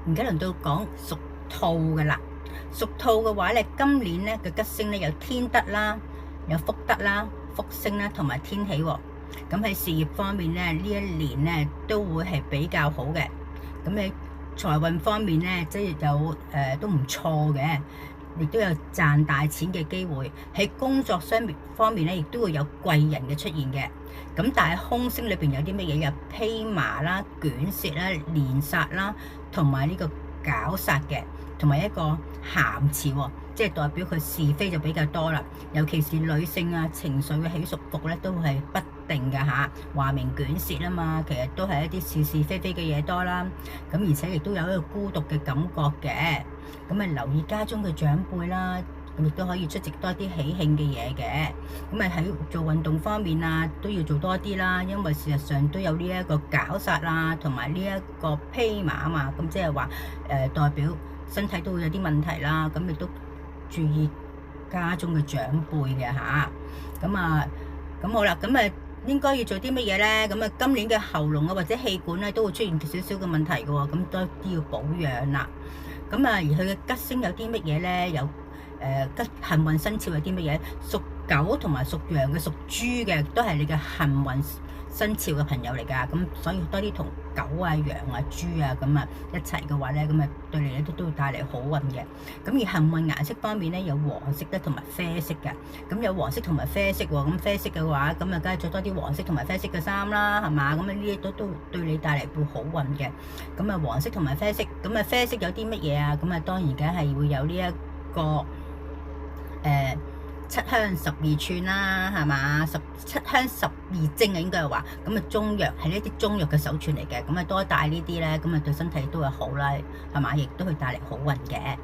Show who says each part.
Speaker 1: 而家輪到講屬兔嘅啦。屬兔嘅話咧，今年咧嘅吉星咧有天德啦，有福德啦、福星啦，同埋天喜喎。咁喺事業方面咧，呢一年咧都會係比較好嘅。咁喺財運方面咧，即係有都唔錯嘅，亦都有賺大錢嘅機會。喺工作方面咧，亦都會有貴人嘅出現嘅。咁但係空星裏邊有啲乜嘢？有披麻啦、捲舌啦、連殺啦，同埋呢個絞殺嘅，同埋一個咸詞喎，即係代表佢是非就比較多啦。尤其是女性啊，情緒嘅起伏咧都係不定嘅嚇。話明捲舌啊嘛，其實都係一啲是是非非嘅嘢多啦。咁而且亦都有一個孤獨嘅感覺嘅。咁啊，留意家中嘅長輩啦。咁亦都可以出席多啲喜慶嘅嘢嘅，咁啊喺做運動方面啊都要做多啲啦，因為事實上都有呢一個絞殺啊，同埋呢一個披麻啊嘛，咁即係話代表身體都會有啲問題啦，咁亦都注意家中嘅長輩嘅嚇，咁好啦，咁應該要做啲乜嘢咧？咁今年嘅喉嚨啊或者氣管咧都會出現少少嘅問題嘅喎，咁都要保養啦。咁而佢嘅吉星有啲乜嘢咧？有吉幸運生肖有啲乜嘢？屬狗同埋屬羊嘅、屬豬嘅都係你嘅幸運生肖嘅朋友嚟㗎。咁所以多啲同狗啊、羊啊、豬啊咁一齊嘅話咧，咁對你咧都會帶嚟好運嘅。咁而幸運顏色方面咧，有黃色咧同埋啡色嘅。咁有黃色同埋啡色喎。咁啡色嘅話，咁梗係着多啲黃色同埋啡色嘅衫啦，係嘛？咁呢啲都對你帶嚟會好運嘅。咁黃色同埋啡色，咁啡色有啲乜嘢啊？咁當然梗係會有呢一個。七香12串啦，係嘛？7香12精啊，應該係話咁中藥係呢啲中藥嘅手串嚟嘅，咁多帶呢啲咧，咁對身體都係好啦，係嘛？亦都會帶嚟好運嘅。